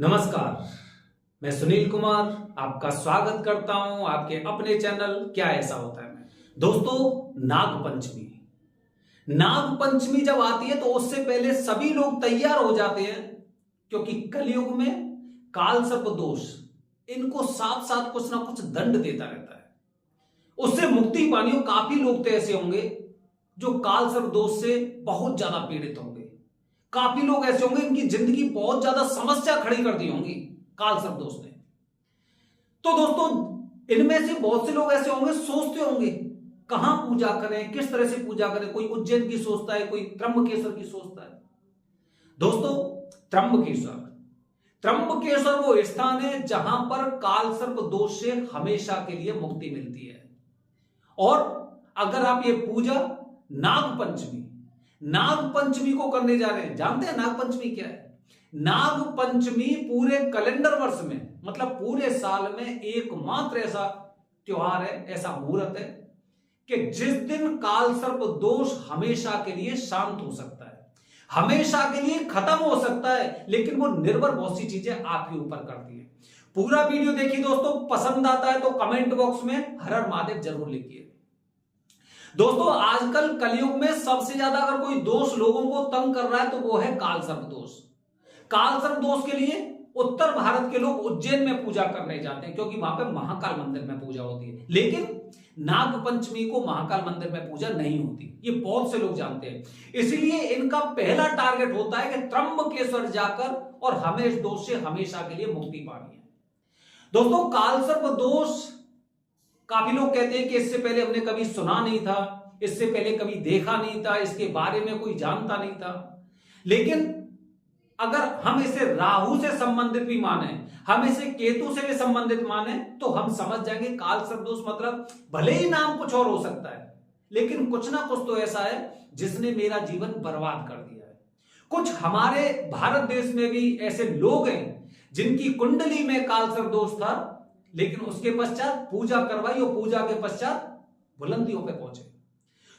नमस्कार, मैं सुनील कुमार आपका स्वागत करता हूं आपके अपने चैनल क्या ऐसा होता है में। दोस्तों, नाग पंचमी जब आती है तो उससे पहले सभी लोग तैयार हो जाते हैं, क्योंकि कलयुग में काल सर्प दोष इनको साथ साथ कुछ ना कुछ दंड देता रहता है। उससे मुक्ति पानी हो। काफी लोग तो ऐसे होंगे जो काल सर्प दोष से बहुत ज्यादा पीड़ित होंगे। काफी लोग ऐसे होंगे इनकी जिंदगी बहुत ज्यादा समस्या खड़ी कर दी होंगी काल सर्प दोष ने। तो दोस्तों, इनमें से बहुत से लोग ऐसे होंगे सोचते होंगे कहां पूजा करें, किस तरह से पूजा करें। कोई उज्जैन की सोचता है, कोई त्र्यंबकेश्वर की सोचता है। दोस्तों, त्र्यंबकेश्वर वो स्थान है जहां पर काल सर्प दोष से हमेशा के लिए मुक्ति मिलती है। और अगर आप ये पूजा नाग पंचमी को करने जा रहे हैं, जानते हैं नाग पंचमी क्या है? नाग पंचमी पूरे कैलेंडर वर्ष में, मतलब पूरे साल में एकमात्र ऐसा त्योहार है, ऐसा मुहूर्त है कि जिस दिन काल सर्प दोष हमेशा के लिए शांत हो सकता है, हमेशा के लिए खत्म हो सकता है। लेकिन वो निर्भर बहुत सी चीजें आपके ऊपर करती है। पूरा वीडियो देखिए दोस्तों। पसंद आता है तो कमेंट बॉक्स में हर हर महादेव जरूर लिखिए। दोस्तों, आजकल कलयुग में सबसे ज्यादा अगर कोई दोष लोगों को तंग कर रहा है तो वो है काल सर्प दोष। काल सर्प दोष के लिए उत्तर भारत के लोग उज्जैन में पूजा करने जाते हैं, क्योंकि वहां पे महाकाल मंदिर में पूजा होती है। लेकिन नाग पंचमी को महाकाल मंदिर में पूजा नहीं होती, ये बहुत से लोग जानते हैं। इसलिए इनका पहला टारगेट होता है कि त्र्यंबकेश्वर जाकर और हमेश दोष से हमेशा के लिए मुक्ति पानी है। दोस्तों, काल सर्प दोष काफी लोग कहते हैं कि इससे पहले हमने कभी सुना नहीं था, इससे पहले कभी देखा नहीं था, इसके बारे में कोई जानता नहीं था। लेकिन अगर हम इसे राहु से संबंधित भी माने, हम इसे केतु से भी संबंधित माने, तो हम समझ जाएंगे काल सर्प दोष मतलब भले ही नाम कुछ और हो सकता है, लेकिन कुछ ना कुछ तो ऐसा है जिसने मेरा जीवन बर्बाद कर दिया है। कुछ हमारे भारत देश में भी ऐसे लोग हैं जिनकी कुंडली में काल सर्प दोष था, लेकिन उसके पश्चात पूजा करवाई और पूजा के पश्चात बुलंदियों पे पहुंचे।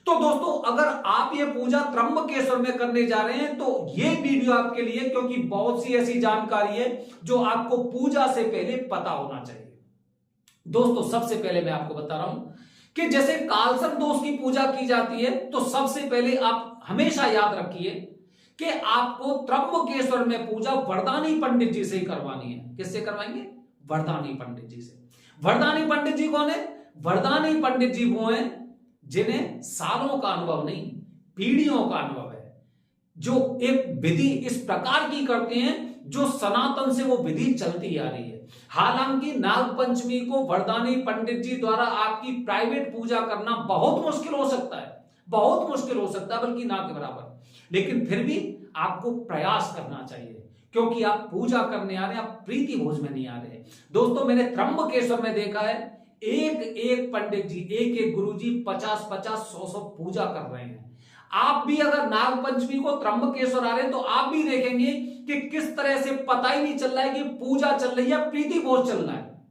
तो दोस्तों, अगर आप ये पूजा त्र्यंबकेश्वर में करने जा रहे हैं तो ये वीडियो आपके लिए, क्योंकि बहुत सी ऐसी जानकारी है जो आपको पूजा से पहले पता होना चाहिए। दोस्तों, सबसे पहले मैं आपको बता रहा हूं कि जैसे काल सर्प दोष की पूजा की जाती है तो सबसे पहले आप हमेशा याद रखिए कि आपको त्र्यंबकेश्वर में पूजा वरदानी पंडित जी से ही करवानी है। किससे करवाएंगे? वरदानी पंडित जी से। वरदानी पंडित जी कौन है? वरदानी पंडित जी वो हैं जिन्हें सालों का अनुभव नहीं, पीढ़ियों का अनुभव है, जो एक विधि इस प्रकार की करते हैं जो सनातन से वो विधि चलती आ रही है। हालांकि नाग पंचमी को वरदानी पंडित जी द्वारा आपकी प्राइवेट पूजा करना बहुत मुश्किल हो सकता है, बहुत मुश्किल हो सकता है, बल्कि ना के बराबर। लेकिन फिर भी आपको प्रयास करना चाहिए, क्योंकि आप पूजा करने आ रहे हैं, आप प्रीति भोज में नहीं आ रहे। दोस्तों, मैंने त्र्यंबकेश्वर में देखा है एक एक पंडित जी, एक एक गुरु जी 50-50, 100-100 पूजा कर रहे हैं। आप भी अगर नाग पंचमी को त्र्यंबकेश्वर आ रहे हैं तो आप भी देखेंगे कि किस तरह से पता ही नहीं चल रहा है कि पूजा चल रही है, प्रीति भोज चल रहा है।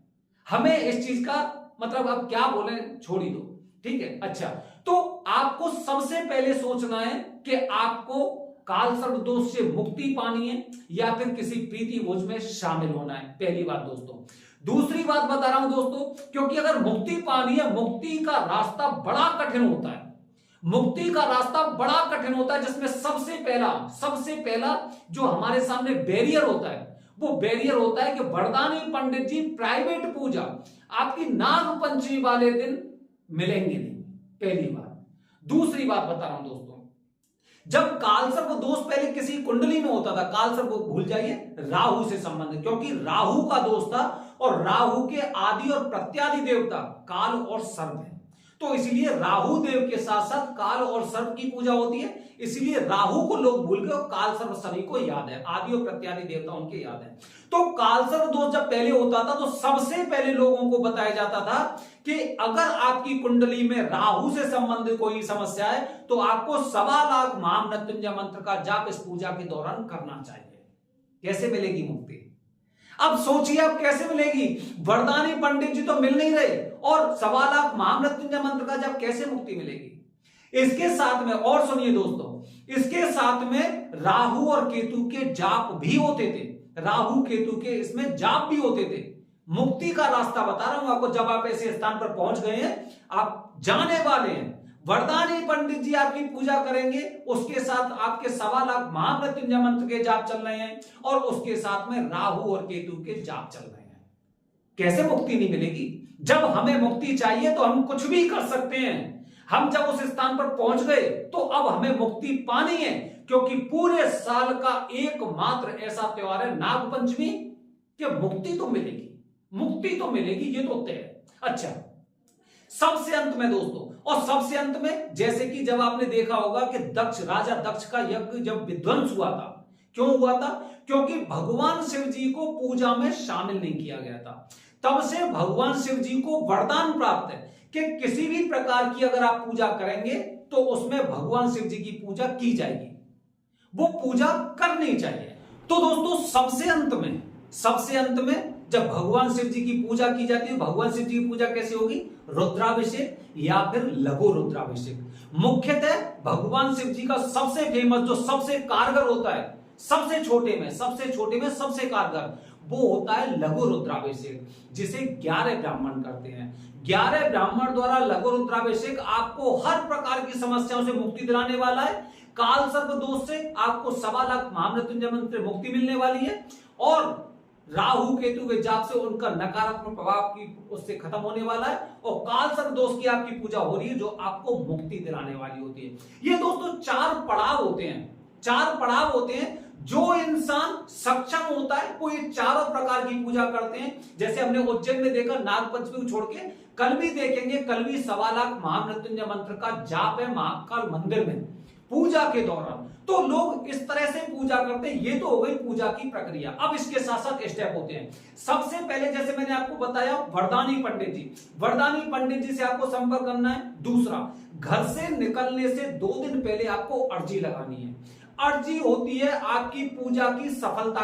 हमें इस चीज का मतलब अब क्या बोले, छोड़ ही दो, ठीक है। अच्छा, तो आपको सबसे पहले सोचना है कि आपको काल सर्प दोष से मुक्ति पानी है या फिर किसी प्रीति भोज में शामिल होना है, पहली बात दोस्तों। दूसरी बात बता रहा हूं दोस्तों, क्योंकि अगर मुक्ति पानी है, मुक्ति का रास्ता बड़ा कठिन होता है। मुक्ति का रास्ता बड़ा कठिन होता है, जिसमें सबसे पहला जो हमारे सामने बैरियर होता है, वो बैरियर होता है कि वरदानी पंडित जी प्राइवेट पूजा आपकी नाग पंचमी वाले दिन मिलेंगे नहीं, पहली बात। दूसरी बात बता रहा हूं दोस्तों, जब काल सर्प दोष पहले किसी कुंडली में होता था, काल सर्प भूल जाइए, राहु से संबंधित, क्योंकि राहु का दोष था और राहु के आदि और प्रत्यादि देवता काल और सर्प है। तो इसलिए राहु देव के साथ साथ काल और सर्प की पूजा होती है। इसलिए राहु को लोग भूल गए और काल सर्प सभी को याद है, आदि और प्रत्यादि देवता उनके याद है। तो काल सर्प दोष जब पहले होता था तो सबसे पहले लोगों को बताया जाता था कि अगर आपकी कुंडली में राहु से संबंधित कोई समस्या है तो आपको 1.25 लाख महामृत्युंजय मंत्र का जाप इस पूजा के दौरान करना चाहिए। कैसे मिलेगी मुक्ति? अब सोचिए, अब कैसे मिलेगी? वरदानी पंडित जी तो मिल नहीं रहे और 1.25 लाख महामृत्युंजय मंत्र का जाप कैसे मुक्ति मिलेगी? इसके साथ में और सुनिए दोस्तों, इसके साथ में राहु और केतु के जाप भी होते थे, राहु केतु के इसमें जाप भी होते थे। मुक्ति का रास्ता बता रहा हूं आपको, जब आप ऐसे स्थान पर पहुंच गए हैं, आप जाने वाले हैं, वरदानी पंडित जी आपकी पूजा करेंगे, उसके साथ आपके 1.25 लाख महामृत्युंजय मंत्र के जाप चल रहे हैं और उसके साथ में राहु और केतु के जाप चल रहे हैं। कैसे मुक्ति नहीं मिलेगी? जब हमें मुक्ति चाहिए तो हम कुछ भी कर सकते हैं। हम जब उस स्थान पर पहुंच गए तो अब हमें मुक्ति पानी है, क्योंकि पूरे साल का एकमात्र ऐसा त्योहार है नागपंचमी कि मुक्ति तो मिलेगी, मुक्ति तो मिलेगी, ये तो तय है। अच्छा, सबसे अंत में दोस्तों, और सबसे अंत में, जैसे कि जब आपने देखा होगा कि राजा दक्ष का यज्ञ जब विध्वंस हुआ था, क्यों हुआ था? क्योंकि भगवान शिव जी को पूजा में शामिल नहीं किया गया था। तब से भगवान शिव जी को वरदान प्राप्त है कि किसी भी प्रकार की अगर आप पूजा करेंगे तो उसमें भगवान शिव जी की पूजा की जाएगी, वो पूजा करनी चाहिए। तो दोस्तों सबसे अंत में जब भगवान शिव जी की पूजा की जाती है, भगवान शिव जी की पूजा कैसे होगी? रुद्राभिषेक या फिर लघु रुद्राभिषेक। मुख्यतः भगवान शिव जी का सबसे फेमस, जो सबसे कारगर होता है, सबसे छोटे में सबसे कारगर, वो होता है लघु रुद्राभिषेक, जिसे 11 ब्राह्मण करते हैं। 11 ब्राह्मण द्वारा लघु रुद्राभिषेक आपको हर प्रकार की समस्याओं से मुक्ति दिलाने वाला है। काल सर्प दोष से आपको 1.25 लाख महामृत्युंजय मंत्र से मुक्ति मिलने वाली है, और राहु केतु के जाप से उनका नकारात्मक प्रभाव की उससे खत्म होने वाला है, और काल सर्प दोष की आपकी पूजा हो रही है जो आपको मुक्ति दिलाने वाली होती है। ये दोस्तों 4 पड़ाव होते हैं जो इंसान सक्षम होता है वो ये चारों प्रकार की पूजा करते हैं। जैसे हमने उज्जैन में देखा, नागपंचमी को छोड़ के कल भी देखेंगे, कल भी 1.25 लाख महामृत्युंजय मंत्र का जाप है महाकाल मंदिर में पूजा के दौरान। तो लोग इस तरह से पूजा करते हैं। ये तो हो गई पूजा की प्रक्रिया। अब इसके साथ साथ स्टेप होते हैं। सबसे पहले जैसे मैंने आपको बताया, वरदानी पंडित जी से आपको संपर्क करना है। दूसरा, घर से निकलने से 2 दिन पहले आपको अर्जी लगानी है। अर्जी होती है आपकी पूजा की सफलता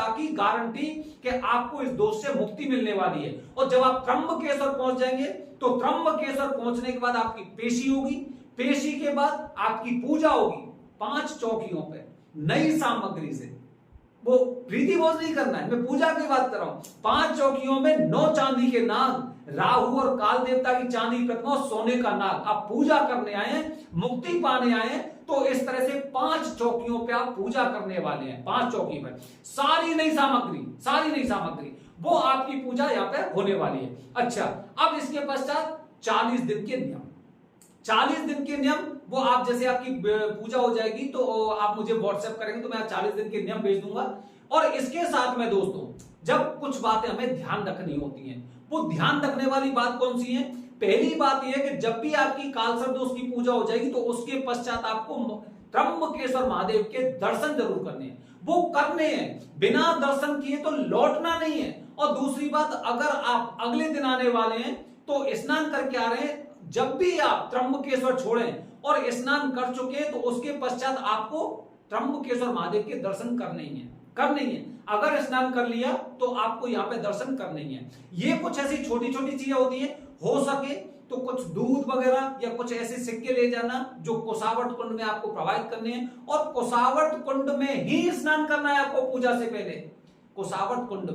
की गारंटी कि आपको इस दोष से मुक्ति मिलने वाली है। और जब आप त्र्यंबकेश्वर पहुंच जाएंगे तो त्र्यंबकेश्वर पहुंचने के बाद आपकी पेशी होगी, पेशी के बाद आपकी पूजा होगी 5 चौकियों पे नई सामग्री से। वो प्रीति भोज नहीं करना है, मैं पूजा की बात कर रहा हूं। 5 चौकियों में 9 चांदी के नाग, राहु और काल देवता की चांदी प्रतिमा और सोने का नाग। आप पूजा करने आए हैं, मुक्ति पाने आए हैं, तो इस तरह से 5 चौकियों पे आप पूजा करने वाले हैं। 5 चौकी पर सारी नई सामग्री वो आपकी पूजा यहाँ पे होने वाली है। अच्छा, अब इसके पश्चात 40 दिन के नियम, वो आप जैसे आपकी पूजा हो जाएगी तो आप मुझे व्हाट्सएप करेंगे तो मैं 40 दिन के नियम भेज दूंगा। और इसके साथ में दोस्तों, जब कुछ बातें हमें ध्यान रखनी होती हैं, वो ध्यान रखने वाली बात कौन सी है? पहली बात यह है कि जब भी आपकी कालसर्प दोष की पूजा हो जाएगी तो उसके पश्चात आपको त्र्यंबकेश्वर महादेव के दर्शन जरूर करने हैं। वो करने हैं, बिना दर्शन किए तो लौटना नहीं है। और दूसरी बात, अगर आप अगले दिन आने वाले हैं तो स्नान करके आ रहे हैं, जब भी आप त्र्यंबकेश्वर छोड़ें और स्नान कर चुके हैं तो उसके पश्चात आपको त्र्यंबकेश्वर महादेव के दर्शन करने ही है। अगर स्नान कर लिया तो आपको यहाँ पे दर्शन करने ही है। ये कुछ ऐसी छोटी छोटी चीजें होती है। हो सके तो कुछ दूध वगैरह या कुछ ऐसे सिक्के ले जाना जो कोसावर्त कुंड में आपको प्रोवाइड करने हैं, और कोसावर्त कुंड में ही स्नान करना है आपको पूजा से पहले। कोसावर्त कुंड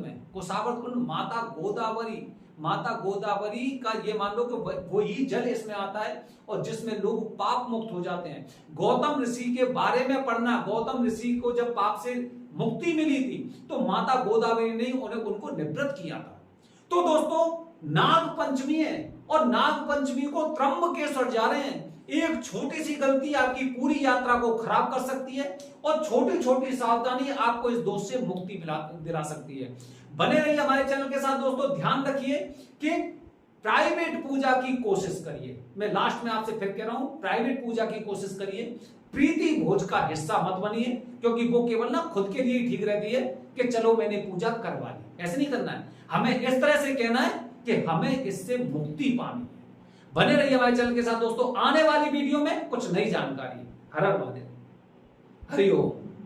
माता गोदावरी का ये मान लो कि वही जल इसमें आता है और जिसमें लोग पाप मुक्त हो जाते हैं। गौतम ऋषि के बारे में पढ़ना, गौतम ऋषि को जब पाप से मुक्ति मिली थी तो माता गोदावरी ने उनको निवृत्त किया था। तो दोस्तों, नाग पंचमी है और नाग पंचमी को त्र्यंबकेश्वर जा रहे हैं। एक छोटी सी गलती आपकी पूरी यात्रा को खराब कर सकती है, और छोटी छोटी सावधानी आपको इस दोष से मुक्ति दिला सकती है। बने रहिए हमारे चैनल के साथ दोस्तों। ध्यान रखिए कि प्राइवेट पूजा की कोशिश करिए। मैं लास्ट में आपसे फिर कह रहा हूं, प्राइवेट पूजा की कोशिश करिए। प्रीति भोज का हिस्सा मत बनिए, क्योंकि वो केवल ना खुद के लिए ठीक रहती है कि चलो मैंने पूजा करवा ली। ऐसे नहीं करना है, हमें इस तरह से कहना है कि हमें इससे मुक्ति पानी है। बने रहिए हमारे चैनल के साथ दोस्तों। आने वाली वीडियो में कुछ नई जानकारी। हर हर महादेव, हरि ओम।